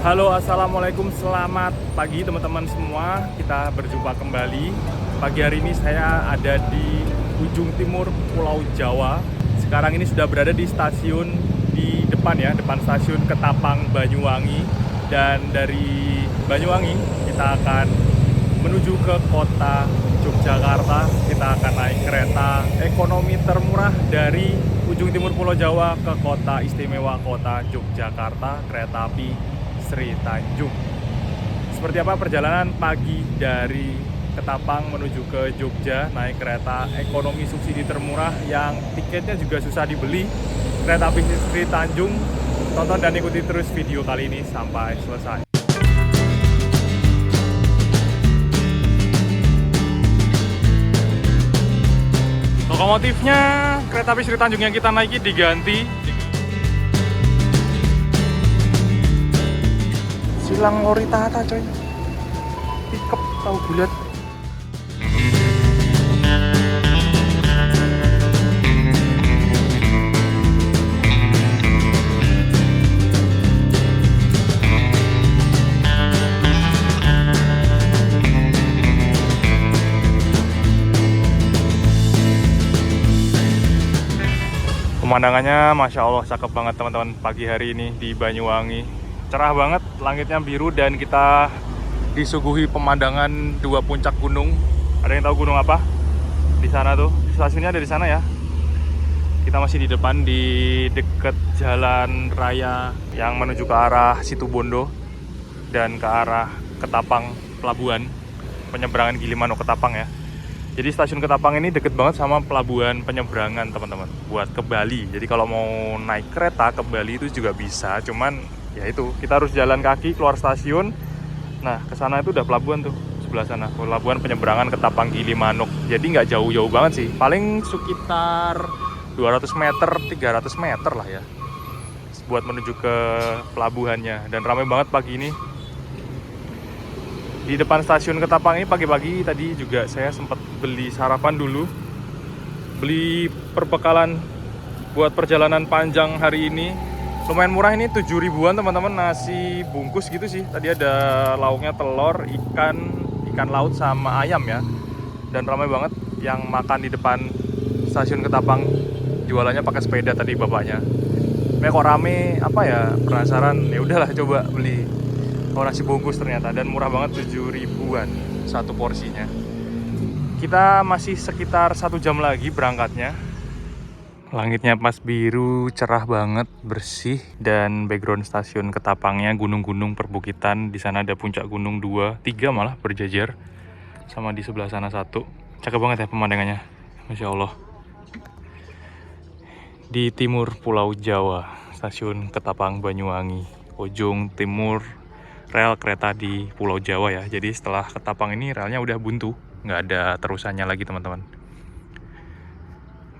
Halo, assalamualaikum, selamat pagi teman-teman semua. Kita berjumpa kembali. Pagi hari ini saya ada di ujung timur Pulau Jawa. Sekarang ini sudah berada di stasiun di depan ya, depan stasiun Ketapang Banyuwangi. Dan dari Banyuwangi kita akan menuju ke kota Yogyakarta. Kita akan naik kereta ekonomi termurah dari ujung timur Pulau Jawa ke kota istimewa kota Yogyakarta, kereta api Sri Tanjung. Seperti apa perjalanan pagi dari Ketapang menuju ke Jogja naik kereta ekonomi subsidi termurah yang tiketnya juga susah dibeli, kereta api Sri Tanjung. Tonton dan ikuti terus video kali ini sampai selesai. Lokomotifnya kereta api Sri Tanjung yang kita naiki diganti silang lori Tata coy, pickup tahu bulat. Pemandangannya Masya Allah cakep banget teman-teman pagi hari ini di Banyuwangi. Cerah banget, langitnya biru dan kita disuguhi pemandangan dua puncak gunung. Ada yang tahu gunung apa? Di sana tuh, stasiunnya ada di sana ya. Kita masih di depan di dekat jalan raya yang menuju ke arah Situbondo dan ke arah Ketapang Pelabuhan, penyeberangan Gilimanuk Ketapang ya. Jadi stasiun Ketapang ini deket banget sama pelabuhan penyeberangan teman-teman buat ke Bali. Jadi kalau mau naik kereta ke Bali itu juga bisa, cuman ya itu kita harus jalan kaki keluar stasiun. Nah ke sana itu udah pelabuhan tuh sebelah sana, pelabuhan penyeberangan Ketapang Gilimanuk. Jadi nggak jauh-jauh banget sih, paling sekitar 200 meter 300 meter lah ya buat menuju ke pelabuhannya. Dan ramai banget pagi ini di depan stasiun Ketapang ini. Pagi-pagi tadi juga saya sempat beli sarapan dulu, beli perbekalan buat perjalanan panjang hari ini. Lumayan murah ini, 7 ribuan teman-teman, nasi bungkus gitu sih. Tadi ada lauknya telur, ikan laut sama ayam ya. Dan ramai banget yang makan di depan stasiun Ketapang. Jualannya pakai sepeda tadi bapaknya. Kok rame apa ya, penasaran. Ya udahlah coba beli. Oh, nasi bungkus ternyata, dan murah banget, 7 ribuan satu porsinya. Kita masih sekitar 1 jam lagi berangkatnya. Langitnya pas biru, cerah banget, bersih, dan background stasiun Ketapangnya gunung-gunung perbukitan. Di sana ada puncak gunung 2, 3 malah berjajar, sama di sebelah sana 1. Cakep banget ya pemandangannya, Masya Allah. Di timur Pulau Jawa, stasiun Ketapang Banyuwangi, ujung timur rel kereta di Pulau Jawa ya. Jadi setelah Ketapang ini relnya udah buntu, nggak ada terusannya lagi teman-teman.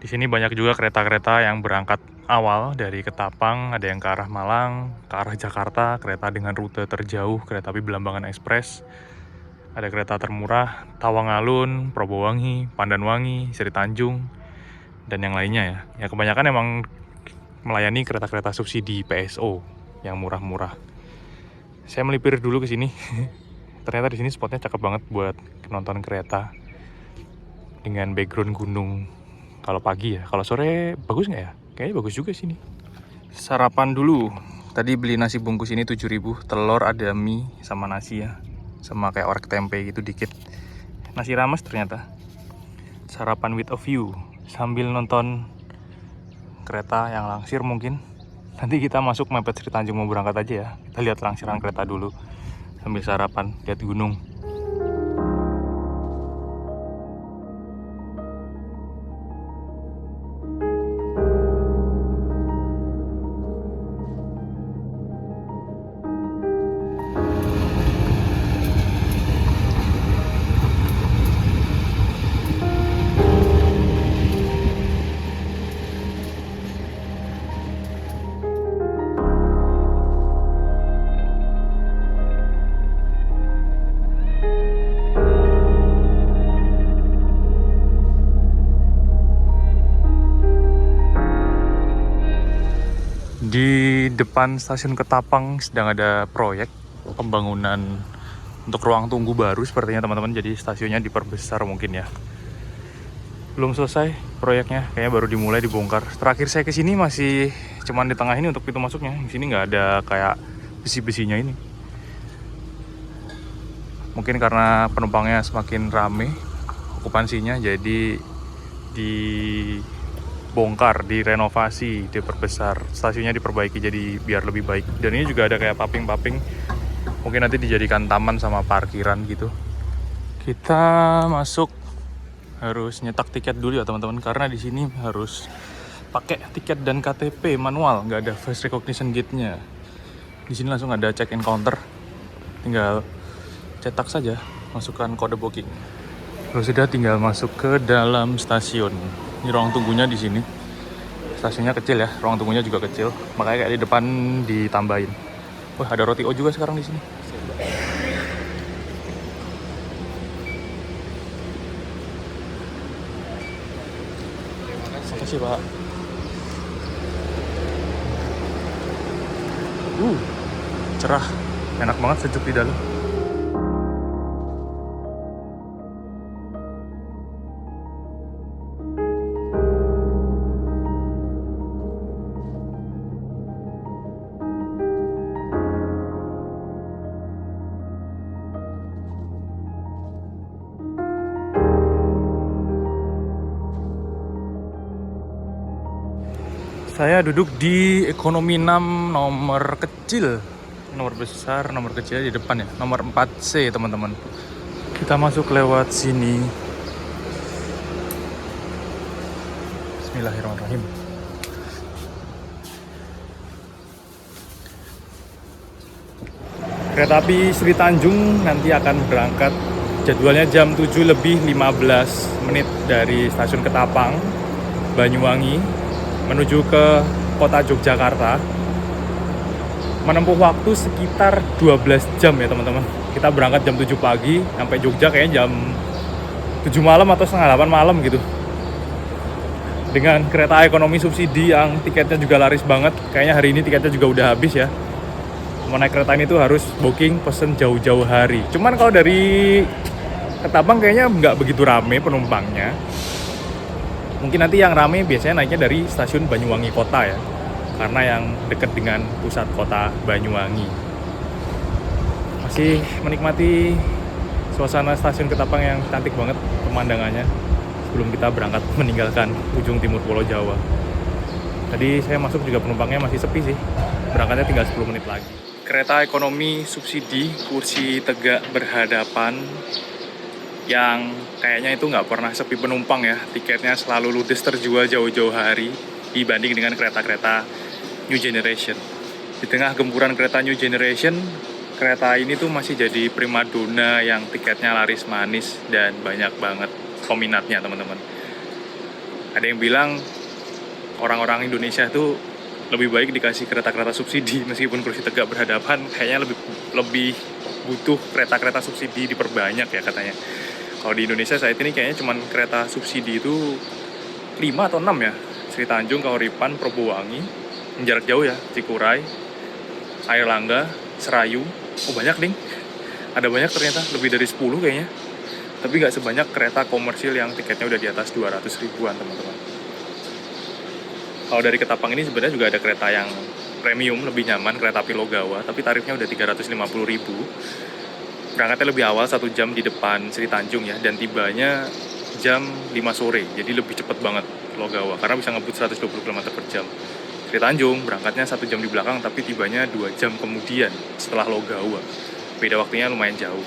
Di sini banyak juga kereta-kereta yang berangkat awal dari Ketapang, ada yang ke arah Malang, ke arah Jakarta, kereta dengan rute terjauh, kereta api Belambangan Express. Ada kereta termurah, Tawang Alun, Probowangi, Pandanwangi, Sri Tanjung, dan yang lainnya ya. Ya kebanyakan emang melayani kereta-kereta subsidi PSO yang murah-murah. Saya melipir dulu ke sini. Ternyata di sini spotnya cakep banget buat nonton kereta dengan background gunung. Kalau pagi ya, kalau sore bagus nggak ya? Kayaknya bagus juga sini. Sarapan dulu. Tadi beli nasi bungkus ini 7 ribu, telur, ada mie sama nasi ya. Sama kayak orek tempe gitu dikit. Nasi rames ternyata. Sarapan with a view sambil nonton kereta yang langsir mungkin. Nanti kita masuk mepet Sri Tanjung mau berangkat aja ya. Kita lihat langsiran kereta dulu sambil sarapan, lihat gunung. Di depan stasiun Ketapang sedang ada proyek pembangunan untuk ruang tunggu baru sepertinya teman-teman. Jadi stasiunnya diperbesar mungkin ya. Belum selesai proyeknya, kayaknya baru dimulai dibongkar. Terakhir saya kesini masih cuman di tengah ini untuk pintu masuknya. Di sini nggak ada kayak besi-besinya ini. Mungkin karena penumpangnya semakin rame okupansinya, jadi dibongkar, direnovasi, diperbesar, stasiunnya diperbaiki jadi biar lebih baik. Dan ini juga ada kayak paping-paping, mungkin nanti dijadikan taman sama parkiran gitu. Kita masuk harus nyetak tiket dulu ya teman-teman, karena di sini harus pakai tiket dan KTP manual, nggak ada face recognition gate-nya. Di sini langsung ada check-in counter, tinggal cetak saja, masukkan kode booking. Kalau sudah tinggal masuk ke dalam stasiun. Ini ruang tunggunya di sini. Stasiunnya kecil ya, ruang tunggunya juga kecil, makanya kayak di depan ditambahin. Wah, ada roti O juga sekarang di sini. Makasih Pak. Cerah, enak banget, sejuk di dalam. Saya duduk di ekonomi 6 nomor kecil. Nomor besar, nomor kecil di depan ya. Nomor 4C teman-teman. Kita masuk lewat sini. Bismillahirrahmanirrahim. Kereta api Sri Tanjung nanti akan berangkat. Jadwalnya jam 7 lebih 15 menit dari stasiun Ketapang, Banyuwangi, menuju ke kota Yogyakarta. Menempuh waktu sekitar 12 jam ya teman-teman. Kita berangkat jam 7 pagi, sampai Jogja kayaknya jam 7 malam atau setengah 8 malam gitu. Dengan kereta ekonomi subsidi yang tiketnya juga laris banget. Kayaknya hari ini tiketnya juga udah habis ya. Mau naik kereta ini tuh harus booking, pesen jauh-jauh hari. Cuman kalau dari Ketapang kayaknya nggak begitu rame penumpangnya. Mungkin nanti yang rame biasanya naiknya dari stasiun Banyuwangi Kota ya, karena yang dekat dengan pusat kota Banyuwangi. Masih menikmati suasana stasiun Ketapang yang cantik banget pemandangannya sebelum kita berangkat meninggalkan ujung timur Pulau Jawa. Tadi saya masuk juga penumpangnya masih sepi sih, berangkatnya tinggal 10 menit lagi. Kereta ekonomi subsidi, kursi tegak berhadapan, yang kayaknya itu nggak pernah sepi penumpang ya. Tiketnya selalu ludes terjual jauh-jauh hari dibanding dengan kereta-kereta New Generation. Di tengah gempuran kereta New Generation, kereta ini tuh masih jadi primadona yang tiketnya laris manis dan banyak banget peminatnya teman-teman. Ada yang bilang orang-orang Indonesia tuh lebih baik dikasih kereta-kereta subsidi meskipun kursi tegak berhadapan, kayaknya lebih butuh kereta-kereta subsidi diperbanyak ya katanya. Kalau di Indonesia saat ini kayaknya cuman kereta subsidi itu 5 atau 6 ya. Sri Tanjung, Kauripan, Probowangi, jarak jauh ya, Cikuray, Airlangga, Serayu. Oh banyak ding, ada banyak ternyata, lebih dari 10 kayaknya. Tapi nggak sebanyak kereta komersil yang tiketnya udah di atas 200 ribuan teman-teman. Kalau dari Ketapang ini sebenarnya juga ada kereta yang premium, lebih nyaman, kereta api Logawa, tapi tarifnya udah 350 ribu. Berangkatnya lebih awal 1 jam di depan Sri Tanjung ya, dan tibanya jam 5 sore, jadi lebih cepet banget Logawa, karena bisa ngebut 120 km per jam. Sri Tanjung berangkatnya 1 jam di belakang, tapi tibanya 2 jam kemudian setelah Logawa. Beda waktunya lumayan jauh,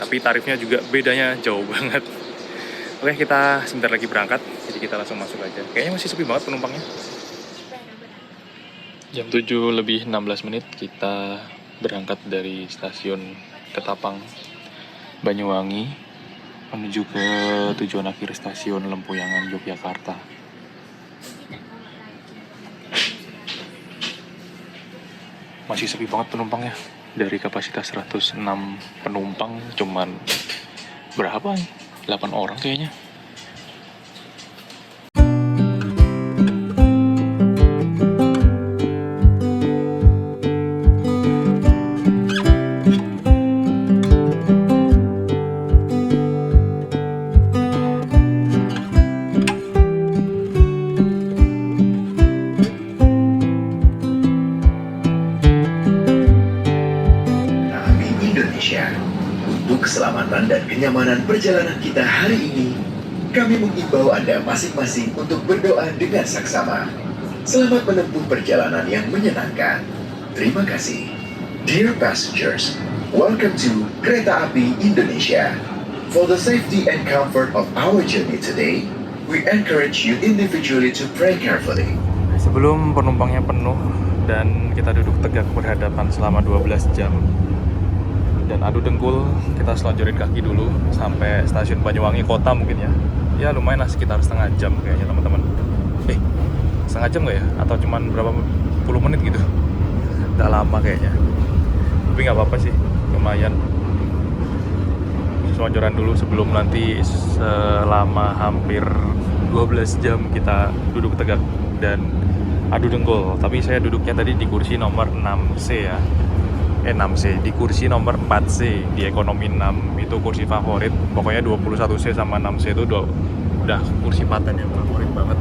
tapi tarifnya juga bedanya jauh banget. Oke, kita sebentar lagi berangkat, jadi kita langsung masuk aja. Kayaknya masih sepi banget penumpangnya. Jam 7 lebih 16 menit kita berangkat dari stasiun Ketapang, Banyuwangi, menuju ke tujuan akhir stasiun Lempuyangan, Yogyakarta. Masih sepi banget penumpangnya. Dari kapasitas 106 penumpang, cuman berapa nih? 8 orang kayaknya. keselamatan dan kenyamanan perjalanan kita hari ini, kami mengimbau Anda masing-masing untuk berdoa dengan saksama. Selamat menempuh perjalanan yang menyenangkan. Terima kasih. Dear passengers, welcome to Kereta Api Indonesia. For the safety and comfort of our journey today, we encourage you individually to pray carefully. Sebelum penumpangnya penuh dan kita duduk tegak berhadapan selama 12 jam dan adu dengkul, kita selonjorin kaki dulu sampai stasiun Banyuwangi Kota mungkin ya. Ya lumayan lah, sekitar setengah jam kayaknya teman-teman. Setengah jam nggak ya? Atau cuman berapa puluh menit gitu? Nggak lama kayaknya. Tapi nggak apa-apa sih, lumayan. Selonjoran dulu sebelum nanti selama hampir 12 jam kita duduk tegak dan adu dengkul. Tapi saya duduknya tadi di kursi nomor 6C ya. 6C, di kursi nomor 4C di ekonomi 6. Itu kursi favorit. Pokoknya 21C sama 6C itu udah kursi paten yang favorit banget.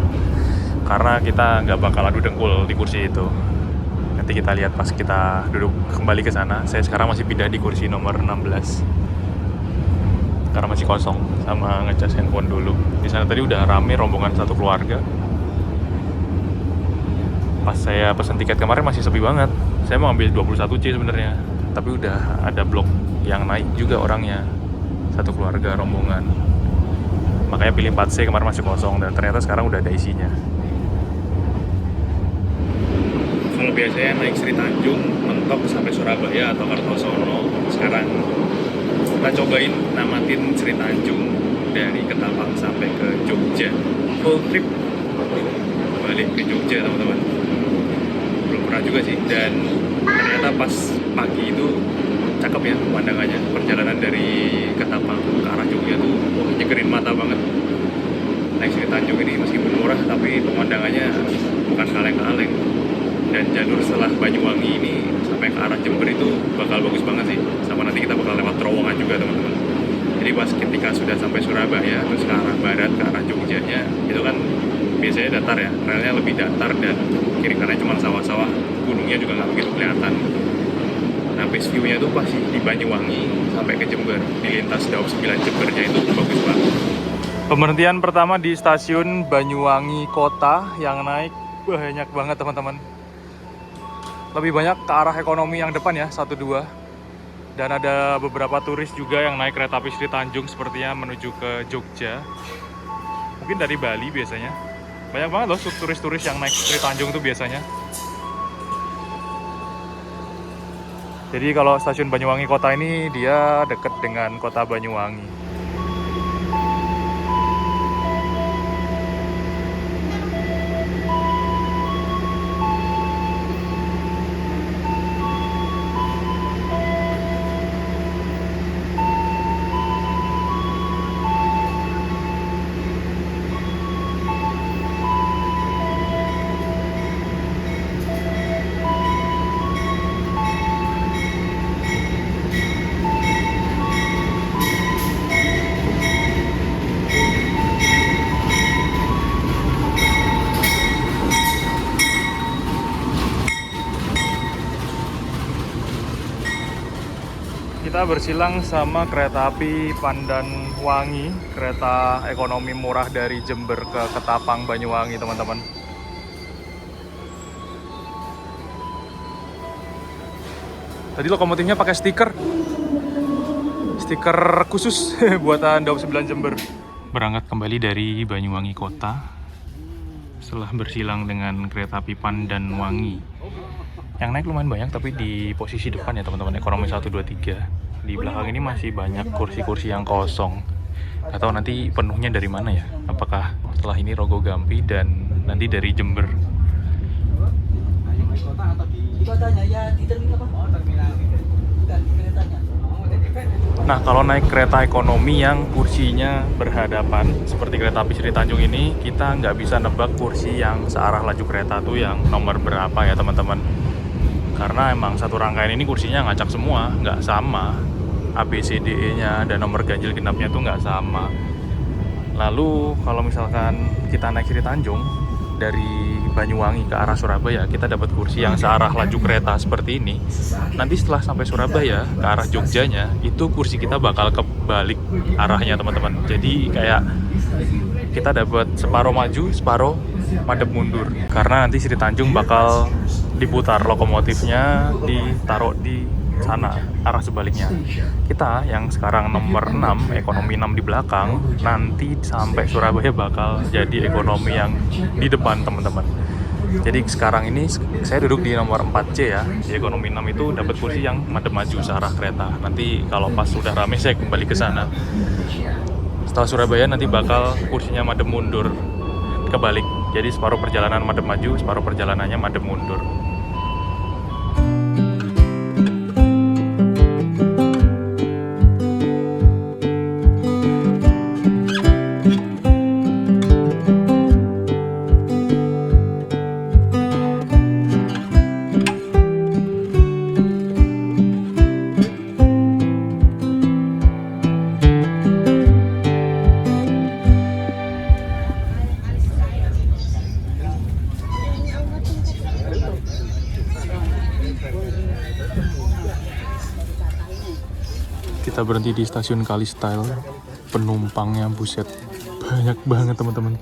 Karena kita nggak bakal adu dengkul di kursi itu. Nanti kita lihat pas kita duduk kembali ke sana. Saya sekarang masih pindah di kursi nomor 16. Karena masih kosong, sama ngecas handphone dulu. Di sana tadi udah rame rombongan satu keluarga. Pas saya pesan tiket kemarin masih sepi banget. Saya mau ambil 21C sebenarnya, tapi udah ada blok yang naik juga orangnya. Satu keluarga rombongan. Makanya pilih 4C, kemarin masih kosong dan ternyata sekarang udah ada isinya. Kalau biasanya naik Sri Tanjung mentok sampai Surabaya atau Kartosono, sekarang kita cobain namatin Sri Tanjung dari Ketapang sampai ke Jogja, full trip balik ke Jogja teman-teman. Belum pernah juga sih, dan ternyata pas pagi itu cakep ya pemandangannya. Perjalanan dari Ketapang ke arah Jogja tuh nyegerin mata banget. Naik Sri Tanjung ini meskipun murah tapi pemandangannya bukan kaleng-kaleng. Dan jalur setelah Banyuwangi ini sampai ke arah Jember itu bakal bagus banget sih. Sama nanti kita bakal lewat Terowongan juga teman-teman. Jadi pas ketika sudah sampai Surabaya terus ke arah barat, ke arah Jogjanya, itu kan biasanya datar ya, relnya lebih datar dan kiri kanannya cuma sawah-sawah, gunungnya juga nggak begitu kelihatan. Nah base view-nya tuh pasti di Banyuwangi sampai ke Jember, di lintas Daob 9 Jembernya itu bagus banget. Pemberhentian pertama di stasiun Banyuwangi Kota yang naik banyak banget teman-teman. Lebih banyak ke arah ekonomi yang depan ya, 1-2. Dan ada beberapa turis juga yang naik kereta api Sri Tanjung sepertinya menuju ke Jogja. Mungkin dari Bali biasanya. Banyak banget loh turis-turis yang naik Sri Tanjung tuh biasanya. Jadi kalau stasiun Banyuwangi Kota ini dia dekat dengan kota Banyuwangi. Kita bersilang sama kereta api Pandanwangi, kereta ekonomi murah dari Jember ke Ketapang Banyuwangi teman-teman. Tadi lokomotifnya pakai stiker khusus buatan Daob 9 Jember. Berangkat kembali dari Banyuwangi Kota setelah bersilang dengan kereta api Pandanwangi. Yang naik lumayan banyak tapi di posisi depan ya teman-teman, ekonomi 1, 2, 3. Di belakang ini masih banyak kursi-kursi yang kosong. Atau nanti penuhnya dari mana ya? Apakah setelah ini Rogo Gampi dan nanti dari Jember? Nah kalau naik kereta ekonomi yang kursinya berhadapan seperti kereta api Sri Tanjung ini, kita nggak bisa nebak kursi yang searah laju kereta tuh yang nomor berapa ya teman-teman. Karena emang satu rangkaian ini kursinya ngacak semua, nggak sama. ABCDE-nya dan nomor ganjil genapnya tuh nggak sama. Lalu kalau misalkan kita naik Sri Tanjung, dari Banyuwangi ke arah Surabaya, kita dapat kursi yang searah laju kereta seperti ini. Nanti setelah sampai Surabaya ke arah Jogjanya, itu kursi kita bakal kebalik arahnya teman-teman. Jadi kayak kita dapat separuh maju, separuh madep mundur. Karena nanti Sri Tanjung bakal diputar, lokomotifnya ditaruh di sana, arah sebaliknya. Kita yang sekarang nomor 6, ekonomi 6 di belakang, nanti sampai Surabaya bakal jadi ekonomi yang di depan teman-teman. Jadi sekarang ini saya duduk di nomor 4C ya. Di ekonomi 6 itu dapat kursi yang madep maju searah kereta. Nanti kalau pas sudah rame saya kembali ke sana. Setelah Surabaya nanti bakal kursinya madep mundur, kebalik. Jadi separuh perjalanan madep maju, separuh perjalanannya madep mundur. Kita berhenti di stasiun Kalistyle. Penumpangnya buset banyak banget teman-teman.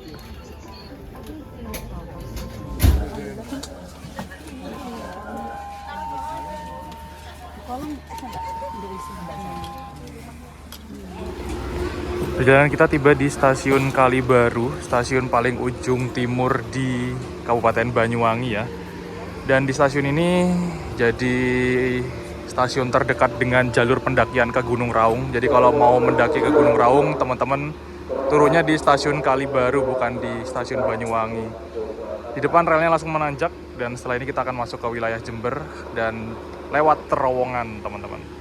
Perjalanan kita tiba di stasiun Kalibaru, stasiun paling ujung timur di Kabupaten Banyuwangi ya. Dan di stasiun ini jadi stasiun terdekat dengan jalur pendakian ke Gunung Raung. Jadi kalau mau mendaki ke Gunung Raung, teman-teman turunnya di stasiun Kalibaru, bukan di stasiun Banyuwangi. Di depan relnya langsung menanjak, dan setelah ini kita akan masuk ke wilayah Jember dan lewat terowongan teman-teman.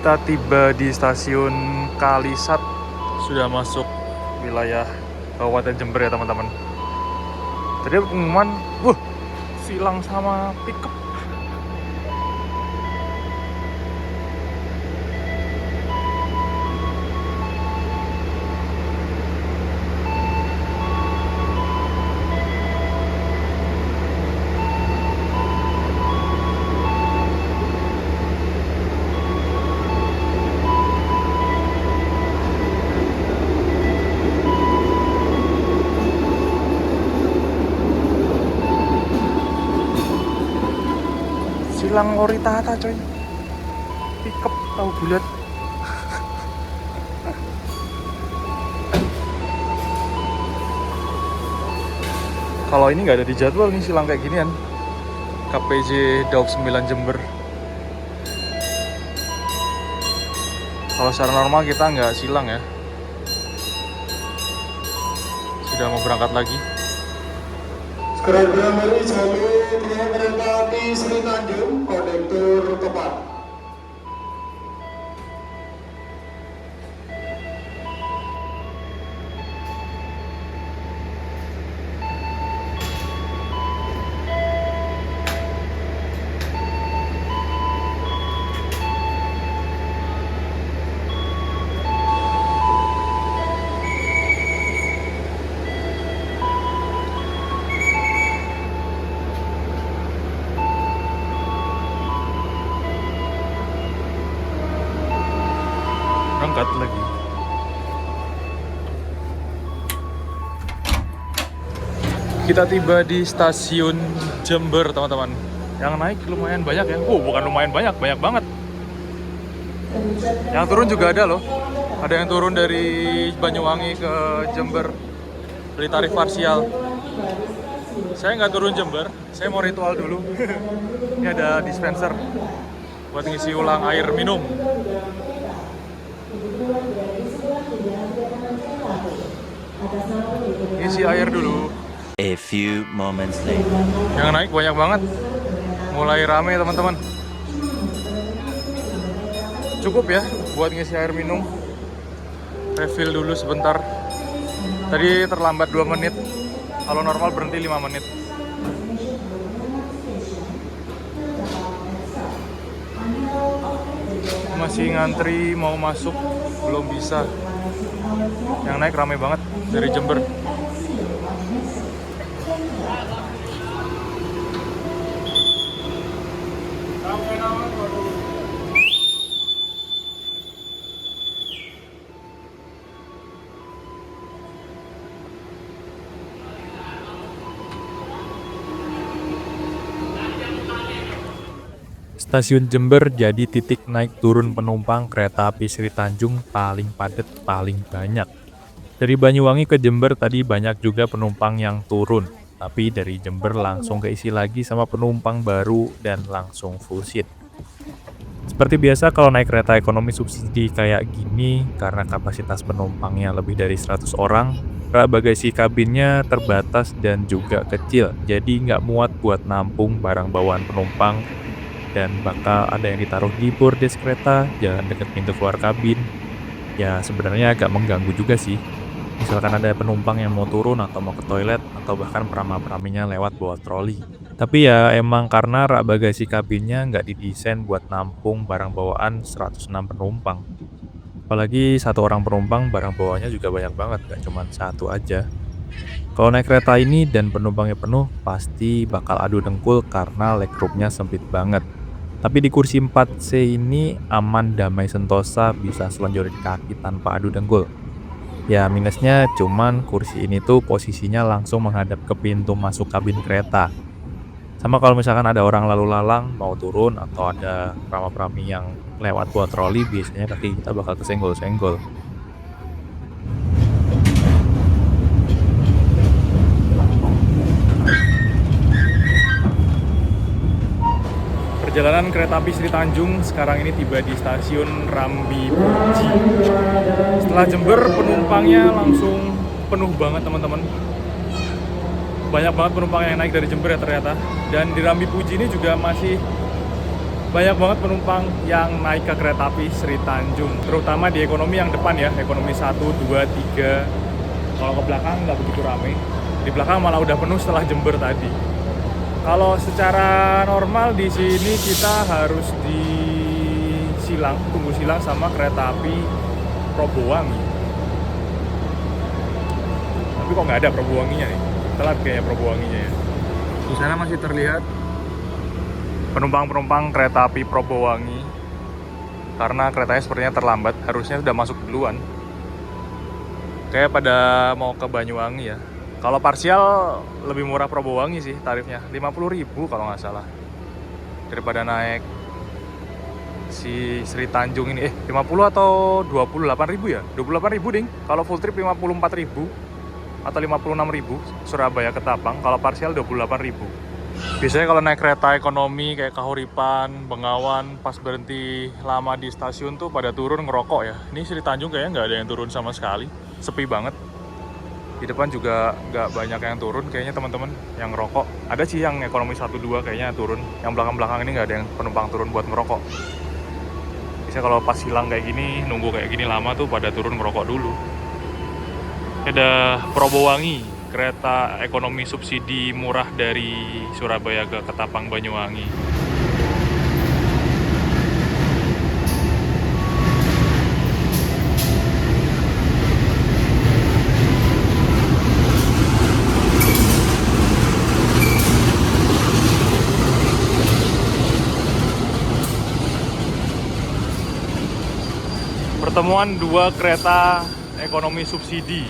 Kita tiba di stasiun Kalisat, sudah masuk wilayah Kabupaten Jember ya teman-teman. Tadi pengumuman, silang sama pickup. Silang ori tata coy, pickup tahu bulat. Kalau ini nggak ada di jadwal nih silang kayak ginian. KPJ Daup 9 Jember. Kalau secara normal kita nggak silang ya. Sudah mau berangkat lagi. Sekarang berakhir jalur kereta api Sri Tanjung, konektor tepat. Berangkat lagi. Kita tiba di stasiun Jember teman-teman. Yang naik lumayan banyak ya. Bukan lumayan banyak, banyak banget. Yang turun juga ada loh. Ada yang turun dari Banyuwangi ke Jember beli tarif parsial. Saya nggak turun Jember, saya mau ritual dulu. Ini ada dispenser buat ngisi ulang air minum. Ngisi air dulu. A few moments later. Yang naik banyak banget. Mulai rame teman-teman. Cukup ya buat ngisi air minum. Refill dulu sebentar. Tadi terlambat 2 menit. Kalau normal berhenti 5 menit. Masih ngantri mau masuk, belum bisa. Yang naik rame banget dari Jember. Stasiun Jember jadi titik naik turun penumpang kereta api Sri Tanjung paling padat, paling banyak. Dari Banyuwangi ke Jember tadi banyak juga penumpang yang turun, tapi dari Jember langsung keisi lagi sama penumpang baru dan langsung full seat. Seperti biasa kalau naik kereta ekonomi subsidi kayak gini, karena kapasitas penumpangnya lebih dari 100 orang, rak bagasi kabinnya terbatas dan juga kecil, jadi nggak muat buat nampung barang bawaan penumpang. Dan bakal ada yang ditaruh di bordes kereta, jalan dekat pintu keluar kabin. Ya sebenarnya agak mengganggu juga sih. Misalkan ada penumpang yang mau turun atau mau ke toilet, atau bahkan perama-peraminya lewat bawa troli. Tapi ya emang karena rak bagasi kabinnya nggak didesain buat nampung barang bawaan 106 penumpang. Apalagi satu orang penumpang barang bawaannya juga banyak banget, nggak cuma satu aja. Kalau naik kereta ini dan penumpangnya penuh, pasti bakal adu dengkul karena legroomnya sempit banget. Tapi di kursi 4C ini aman, damai, sentosa, bisa selonjorin kaki tanpa adu dengkul. Ya minusnya cuman kursi ini tuh posisinya langsung menghadap ke pintu masuk kabin kereta. Sama kalau misalkan ada orang lalu lalang mau turun atau ada perama-perami yang lewat buat troli, biasanya kaki kita bakal kesenggol-senggol. Perjalanan kereta api Sri Tanjung sekarang ini tiba di stasiun Rambi Puji. Setelah Jember, penumpangnya langsung penuh banget teman-teman. Banyak banget penumpang yang naik dari Jember ya ternyata. Dan di Rambi Puji ini juga masih banyak banget penumpang yang naik ke kereta api Sri Tanjung, terutama di ekonomi yang depan ya, ekonomi 1, 2, 3. Kalau ke belakang nggak begitu rame, di belakang malah udah penuh setelah Jember tadi. Kalau secara normal di sini kita harus tunggu silang sama kereta api Probowangi. Tapi kok nggak ada Probowanginya nih, telat kayaknya Probowanginya ya. Di sana masih terlihat penumpang-penumpang kereta api Probowangi, karena keretanya sepertinya terlambat, harusnya sudah masuk duluan. Kayak pada mau ke Banyuwangi ya. Kalau parsial lebih murah Probowangi sih tarifnya, 50.000 kalau nggak salah. Daripada naik si Sri Tanjung ini, 50 atau 28.000 ya? 28.000 ding. Kalau full trip 54.000 atau 56.000 Surabaya ke Tapang, kalau parsial 28.000. Biasanya kalau naik kereta ekonomi kayak Kahuripan, Bengawan, pas berhenti lama di stasiun tuh pada turun ngerokok ya. Ini Sri Tanjung kayaknya nggak ada yang turun sama sekali, sepi banget. Di depan juga nggak banyak yang turun kayaknya teman-teman yang ngerokok. Ada sih yang ekonomi 1-2 kayaknya turun. Yang belakang-belakang ini nggak ada yang penumpang turun buat ngerokok. Biasanya kalau pas silang kayak gini, nunggu kayak gini lama tuh pada turun ngerokok dulu. Ada Probowangi, kereta ekonomi subsidi murah dari Surabaya ke Ketapang Banyuwangi. Pertemuan dua kereta ekonomi subsidi.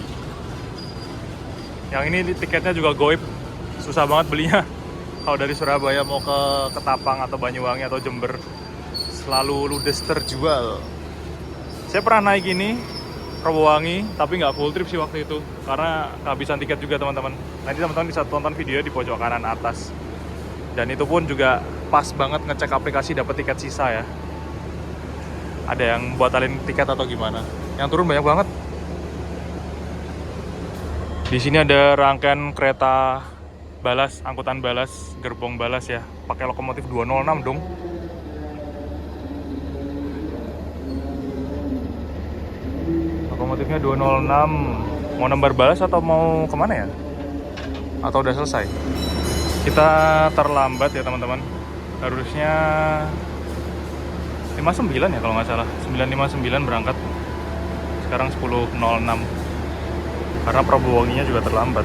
Yang ini tiketnya juga goib, susah banget belinya. Kalau dari Surabaya mau ke Ketapang atau Banyuwangi atau Jember, selalu ludes terjual. Saya pernah naik ini, Probowangi, tapi nggak full trip sih waktu itu, karena kehabisan tiket juga teman-teman. Nanti teman-teman bisa tonton video di pojok kanan atas. Dan itu pun juga pas banget ngecek aplikasi dapat tiket sisa ya. Ada yang batalin tiket atau gimana? Yang turun banyak banget. Di sini ada rangkaian kereta balas, angkutan balas, gerbong balas ya. Pakai lokomotif 206 dong. Lokomotifnya 206. Mau nembar balas atau mau kemana ya? Atau udah selesai? Kita terlambat ya teman-teman. Harusnya 59 ya kalau nggak salah. 9.59 berangkat. Sekarang 10.06. Karena Probowanginya juga terlambat.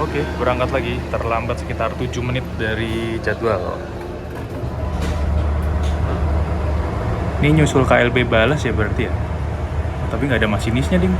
Oke, berangkat lagi. Terlambat sekitar 7 menit dari jadwal. Ini nyusul KLB balas ya berarti ya? Tapi nggak ada masinisnya ding.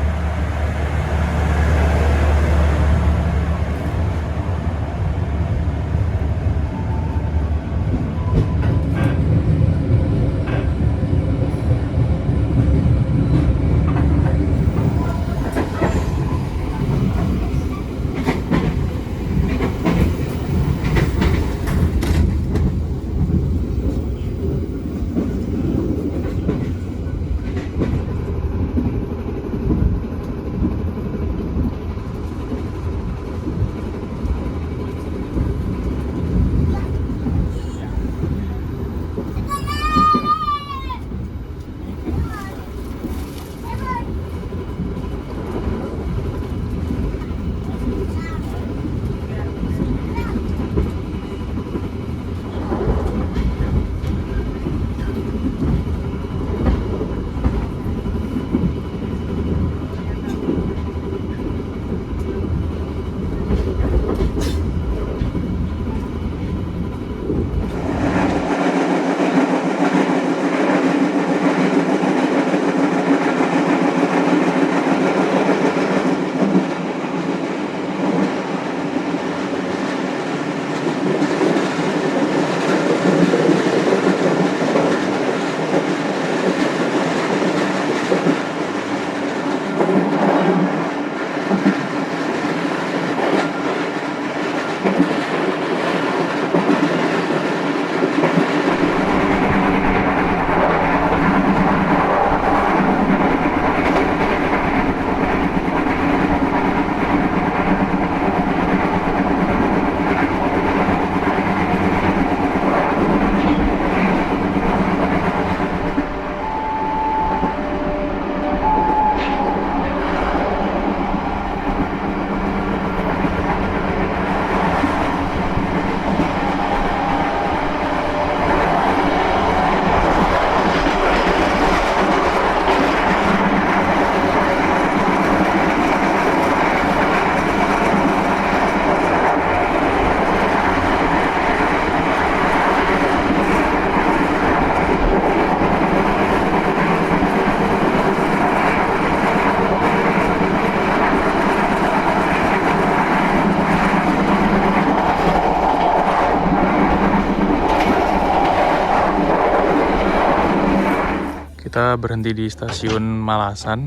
Kita berhenti di stasiun Malasan.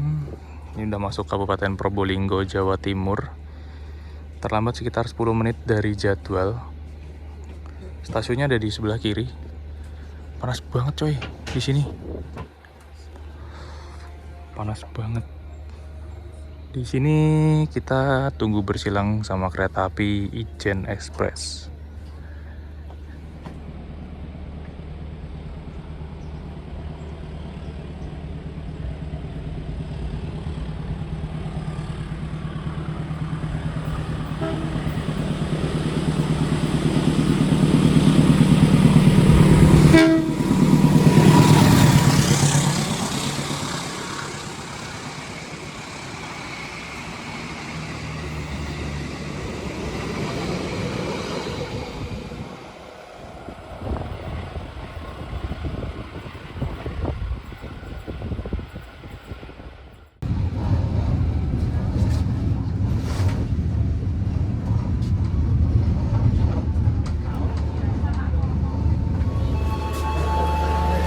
Ini udah masuk Kabupaten Probolinggo, Jawa Timur. Terlambat sekitar 10 menit dari jadwal. Stasiunnya ada di sebelah kiri. Panas banget coy di sini. Panas banget. Di sini kita tunggu bersilang sama kereta api Ijen Express.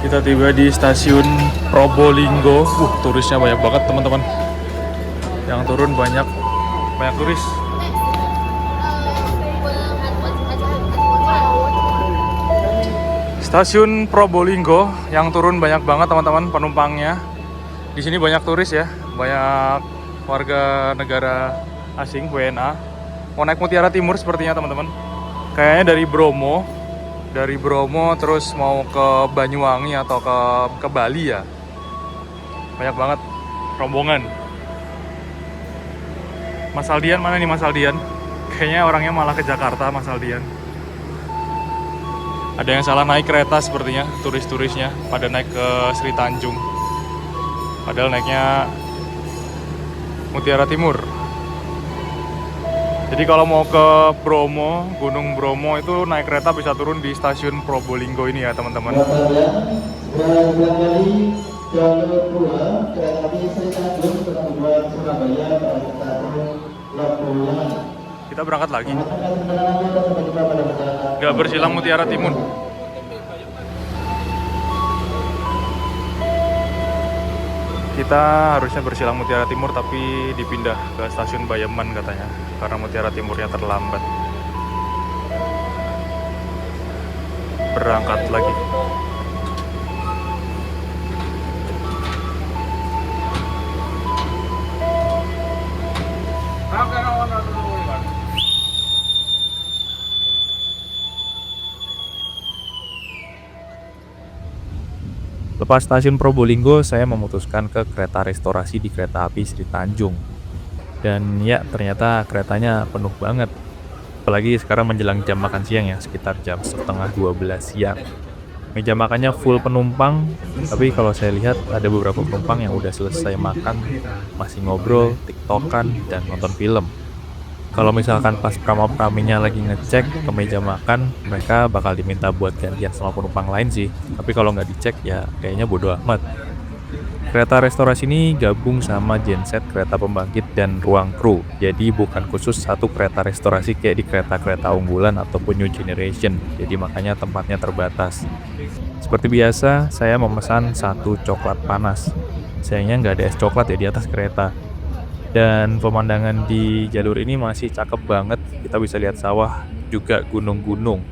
Kita tiba di stasiun Probolinggo. Turisnya banyak banget teman-teman. Yang turun banyak turis. Stasiun Probolinggo yang turun banyak banget teman-teman penumpangnya. Di sini banyak turis ya, banyak warga negara asing WNA. Mau naik Mutiara Timur sepertinya teman-teman. Kayaknya dari Bromo terus mau ke Banyuwangi atau ke Bali ya. Banyak banget rombongan. Mas Aldian mana nih Mas Aldian? Kayaknya orangnya malah ke Jakarta Mas Aldian. Ada yang salah naik kereta sepertinya, turis-turisnya pada naik ke Sri Tanjung. Padahal naiknya Mutiara Timur. Jadi kalau mau ke Bromo, Gunung Bromo itu naik kereta bisa turun di stasiun Probolinggo ini ya teman-teman. Jalur 2 kereta api Sri Tanjung tujuan Surabaya pada stasiun Lembuyan. Kita berangkat lagi. Gak bersilang Mutiara Timur. Kita harusnya bersilang Mutiara Timur tapi dipindah ke stasiun Bayaman katanya karena Mutiara Timurnya terlambat. Berangkat lagi. Lepas stasiun Probolinggo, saya memutuskan ke kereta restorasi di kereta api Sri Tanjung. Dan ya, ternyata keretanya penuh banget. Apalagi sekarang menjelang jam makan siang ya, sekitar jam setengah 12 siang. Meja makannya full penumpang, tapi kalau saya lihat ada beberapa penumpang yang udah selesai makan, masih ngobrol, tiktokan, dan nonton film. Kalau misalkan pas prama-praminya lagi ngecek ke meja makan, mereka bakal diminta buat gantian sama penumpang lain sih. Tapi kalau nggak dicek ya kayaknya bodo amat. Kereta restorasi ini gabung sama genset kereta pembangkit dan ruang kru. Jadi bukan khusus satu kereta restorasi kayak di kereta-kereta unggulan ataupun new generation. Jadi makanya tempatnya terbatas. Seperti biasa, saya memesan satu coklat panas. Sayangnya nggak ada es coklat ya di atas kereta. Dan pemandangan di jalur ini masih cakep banget. Kita bisa lihat sawah, juga gunung-gunung.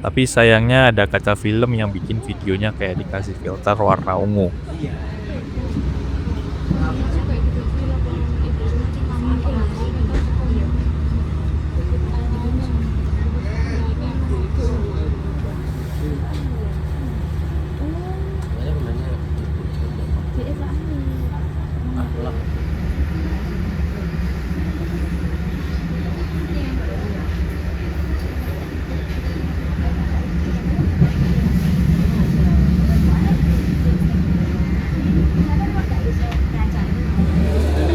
Tapi sayangnya ada kaca film yang bikin videonya kayak dikasih filter warna ungu.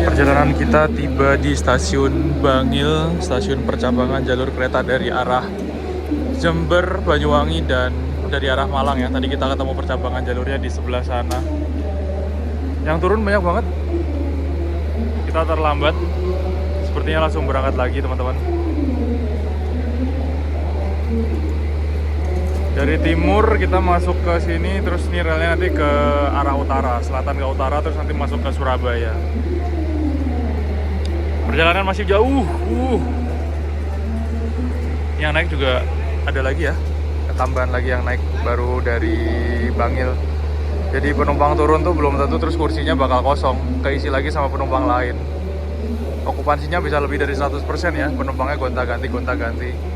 Perjalanan kita tiba di stasiun Bangil, stasiun percabangan jalur kereta dari arah Jember, Banyuwangi, dan dari arah Malang ya. Tadi kita ketemu percabangan jalurnya di sebelah sana. Yang turun banyak banget. Kita terlambat. Sepertinya langsung berangkat lagi teman-teman. Dari timur kita masuk ke sini, terus ini relnya nanti ke arah utara, selatan ke utara, terus nanti masuk ke Surabaya. Perjalanan masih jauh. Yang naik juga ada lagi ya, tambahan lagi yang naik baru dari Bangil. Jadi penumpang turun tuh belum tentu terus kursinya bakal kosong, keisi lagi sama penumpang lain. Okupansinya bisa lebih dari 100% ya, penumpangnya gonta-ganti.